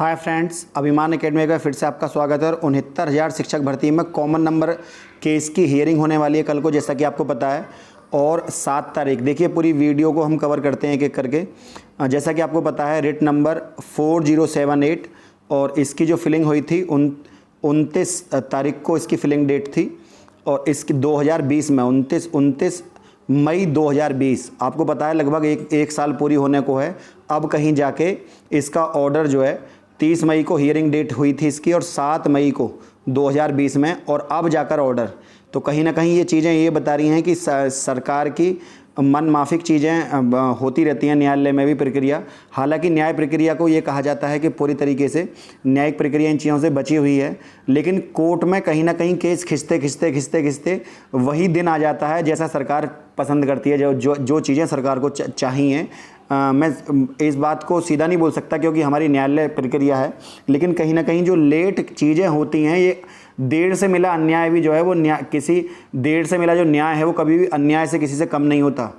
Hi friends, अभिमान academy का फिर से आपका स्वागत है। और 69,000 शिक्षक भर्ती में कॉमन नंबर केस की हियरिंग होने वाली है कल को, जैसा कि आपको पता है। और 7 तारीख, देखिए पूरी वीडियो को हम कवर करते हैं एक एक करके। जैसा कि आपको पता है, रिट नंबर 4078 और इसकी जो फिलिंग हुई थी 29 तारीख को इसकी फिलिंग डेट थी। और इसकी 2020 में 29 मई 2020, आपको पता है लगभग एक साल पूरी होने को है। अब कहीं जाके इसका ऑर्डर जो है 30 मई को हियरिंग डेट हुई थी इसकी, और 7 मई को 2020 में, और अब जाकर ऑर्डर। तो कहीं ना कहीं ये चीज़ें ये बता रही हैं कि सरकार की मन माफिक चीज़ें होती रहती हैं न्यायालय में भी प्रक्रिया। हालांकि न्याय प्रक्रिया को ये कहा जाता है कि पूरी तरीके से न्यायिक प्रक्रिया इन चीज़ों से बची हुई है, लेकिन कोर्ट में कहीं ना कहीं केस खिंचते वही दिन आ जाता है जैसा सरकार पसंद करती है, जो चीज़ें सरकार को चाहिए। मैं इस बात को सीधा नहीं बोल सकता क्योंकि हमारी न्यायालय प्रक्रिया है, लेकिन कहीं ना कहीं जो लेट चीज़ें होती हैं, ये देर से मिला अन्याय भी जो है वो किसी देर से मिला जो न्याय है वो कभी भी अन्याय से किसी से कम नहीं होता।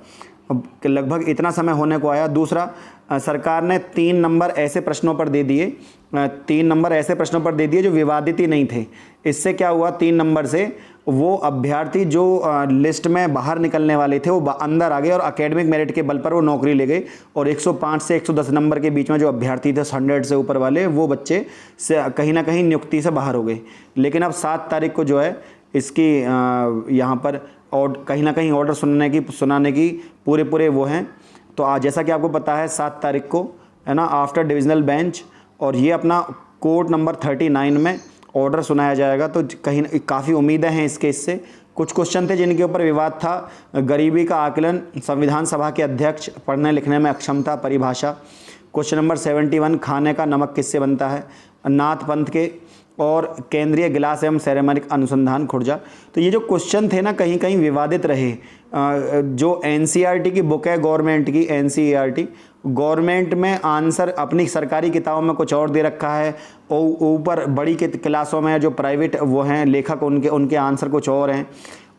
अब लगभग इतना समय होने को आया। दूसरा, सरकार ने 3 नंबर ऐसे प्रश्नों पर दे दिए, 3 नंबर ऐसे प्रश्नों पर दे दिए जो विवादित ही नहीं थे। इससे क्या हुआ, 3 नंबर से वो अभ्यर्थी जो लिस्ट में बाहर निकलने वाले थे वो अंदर आ गए और एकेडमिक मेरिट के बल पर वो नौकरी ले गए। और 105 से 110 नंबर के बीच में जो अभ्यर्थी थे 100 से ऊपर वाले, वो बच्चे से कहीं ना कहीं नियुक्ति से बाहर हो गए। लेकिन अब 7 तारीख को जो है इसकी यहाँ पर और कहीं ना कहीं ऑर्डर सुनाने की पूरे वो हैं। तो आज जैसा कि आपको पता है 7 तारीख को है ना, आफ्टर डिविजनल बेंच, और ये अपना कोर्ट नंबर 39 में ऑर्डर सुनाया जाएगा। तो कहीं काफ़ी उम्मीदें हैं इस केस से। कुछ क्वेश्चन थे जिनके ऊपर विवाद था। गरीबी का आकलन, संविधान सभा के अध्यक्ष, पढ़ने लिखने में अक्षमता, परिभाषा। क्वेश्चन नंबर 71, खाने का नमक किससे बनता है, नाथ पंथ के, और केंद्रीय गिलास एवं सेरेमनिक अनुसंधान खुर्जा। तो ये जो क्वेश्चन थे ना, कहीं कहीं विवादित रहे। जो एनसीईआरटी की बुक है गवर्नमेंट की, एनसीईआरटी, गवर्नमेंट में आंसर अपनी सरकारी किताबों में कुछ और दे रखा है, और ऊपर बड़ी क्लासों में जो प्राइवेट वो हैं लेखक, उनके आंसर कुछ और हैं,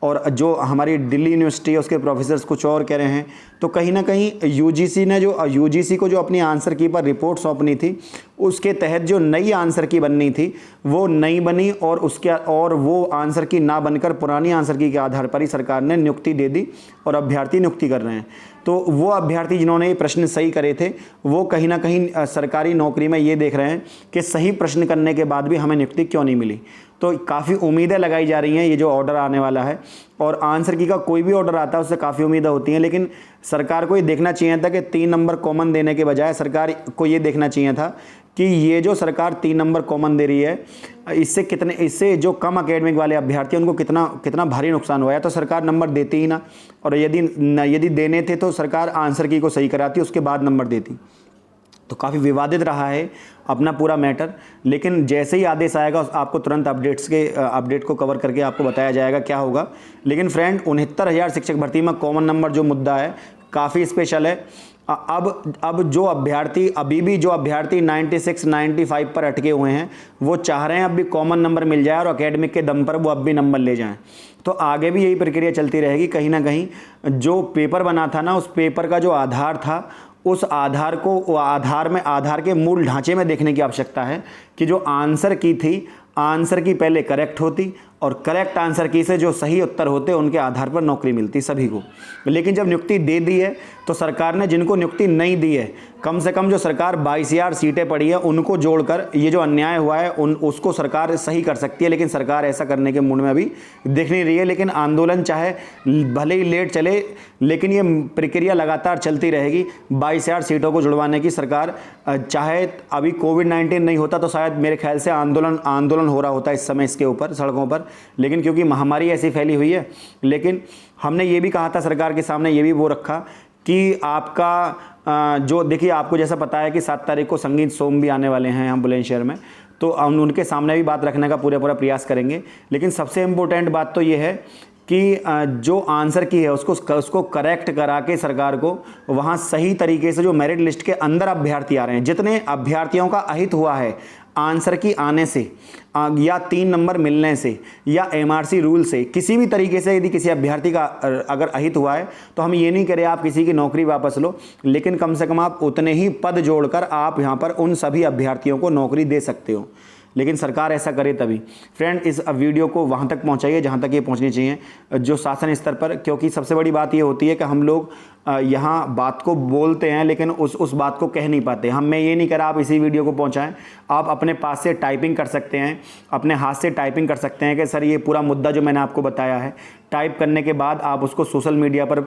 और जो हमारी दिल्ली यूनिवर्सिटी है उसके प्रोफेसर्स कुछ और कह रहे हैं। तो कहीं ना कहीं यूजीसी को जो अपनी आंसर की पर रिपोर्ट सौंपनी थी, उसके तहत जो नई आंसर की बननी थी वो नहीं बनी, और वो आंसर की ना बनकर पुरानी आंसर की के आधार पर ही सरकार ने नियुक्ति दे दी, और अभ्यर्थी नियुक्ति कर रहे हैं। तो वो अभ्यर्थी जिन्होंने ये प्रश्न सही करे थे, वो कहीं ना कहीं सरकारी नौकरी में ये देख रहे हैं कि सही प्रश्न करने के बाद भी हमें नियुक्ति क्यों नहीं मिली। तो काफ़ी उम्मीदें लगाई जा रही हैं ये जो ऑर्डर आने वाला है। और आंसर की का कोई भी ऑर्डर आता है उससे काफ़ी उम्मीदें होती हैं, लेकिन सरकार को ये देखना चाहिए था कि 3 नंबर कॉमन देने के बजाय सरकार को ये देखना चाहिए था कि ये जो सरकार 3 नंबर कॉमन दे रही है, इससे जो कम एकेडमिक वाले अभ्यर्थी हैं उनको कितना भारी नुकसान हुआ है। तो सरकार नंबर देती ही ना, और यदि देने थे तो सरकार आंसर की को सही कराती, उसके बाद नंबर देती। तो काफ़ी विवादित रहा है अपना पूरा मैटर। लेकिन जैसे ही आदेश आएगा आपको तुरंत अपडेट को कवर करके आपको बताया जाएगा क्या होगा। लेकिन फ्रेंड, 69,000 शिक्षक भर्ती में कॉमन नंबर जो मुद्दा है काफ़ी स्पेशल है। अब जो अभ्यर्थी 96, 95 पर अटके हुए हैं, वो चाह रहे हैं अब भी कॉमन नंबर मिल जाए और एकेडमिक के दम पर वो अब भी नंबर ले जाएं। तो आगे भी यही प्रक्रिया चलती रहेगी। कहीं ना कहीं जो पेपर बना था ना, उस पेपर का जो आधार था, उस आधार को आधार के मूल ढांचे में देखने की आवश्यकता है कि जो आंसर की थी, आंसर की पहले करेक्ट होती, और करेक्ट आंसर की से जो सही उत्तर होते उनके आधार पर नौकरी मिलती सभी को। लेकिन जब नियुक्ति दे दी है तो सरकार ने जिनको नियुक्ति नहीं दी है, कम से कम जो सरकार 22,000 सीटें पड़ी है उनको जोड़कर ये जो अन्याय हुआ है उसको सरकार सही कर सकती है। लेकिन सरकार ऐसा करने के मूड में अभी दिख नहीं रही है। लेकिन आंदोलन चाहे भले ही लेट चले, लेकिन ये प्रक्रिया लगातार चलती रहेगी। 22,000 सीटों को जुड़वाने की सरकार चाहे, अभी कोविड-19 नहीं होता तो शायद मेरे ख्याल से आंदोलन हो रहा होता इस समय इसके ऊपर सड़कों पर, लेकिन क्योंकि महामारी ऐसी फैली हुई है। लेकिन हमने ये भी कहा था सरकार के सामने, ये भी वो रखा कि आपका जो देखिए, आपको जैसा पता है कि 7 तारीख को संगीत सोम भी आने वाले हैं हम बुलंदशहर में, तो हम उनके सामने भी बात रखने का पूरा प्रयास करेंगे। लेकिन सबसे इम्पोर्टेंट बात तो ये है कि जो आंसर की है उसको करेक्ट करा के सरकार को वहाँ सही तरीके से जो मेरिट लिस्ट के अंदर अभ्यर्थी आ रहे हैं, जितने अभ्यर्थियों का अहित हुआ है, आंसर की आने से या 3 नंबर मिलने से या एमआरसी रूल से किसी भी तरीके से यदि किसी अभ्यर्थी का अगर अहित हुआ है तो हम ये नहीं करें आप किसी की नौकरी वापस लो, लेकिन कम से कम आप उतने ही पद जोड़कर आप यहाँ पर उन सभी अभ्यर्थियों को नौकरी दे सकते हो, लेकिन सरकार ऐसा करे तभी। फ्रेंड, इस वीडियो को वहाँ तक पहुँचाइए जहाँ तक ये पहुँचनी चाहिए, जो शासन स्तर पर, क्योंकि सबसे बड़ी बात ये होती है कि हम लोग यहाँ बात को बोलते हैं लेकिन उस बात को कह नहीं पाते। मैं ये नहीं कह रहा आप इसी वीडियो को पहुँचाएं, आप अपने पास से टाइपिंग कर सकते हैं, अपने हाथ से टाइपिंग कर सकते हैं कि सर ये पूरा मुद्दा जो मैंने आपको बताया है। टाइप करने के बाद आप उसको सोशल मीडिया पर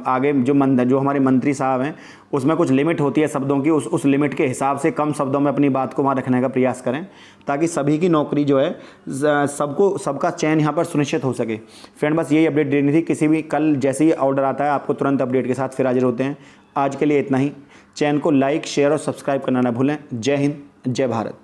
आगे जो हमारे मंत्री साहब हैं उसमें कुछ लिमिट होती है शब्दों की, उस लिमिट के हिसाब से कम शब्दों में अपनी बात को वहाँ रखने का प्रयास करें ताकि सभी की नौकरी जो है सबका चयन यहाँ पर सुनिश्चित हो सके। फ्रेंड, बस यही अपडेट देनी थी। किसी भी कल जैसे ही ऑर्डर आता है आपको तुरंत अपडेट के साथ फिर हाजिर होते हैं। आज के लिए इतना ही। चैनल को लाइक, शेयर और सब्सक्राइब करना ना भूलें। जय हिंद, जय भारत।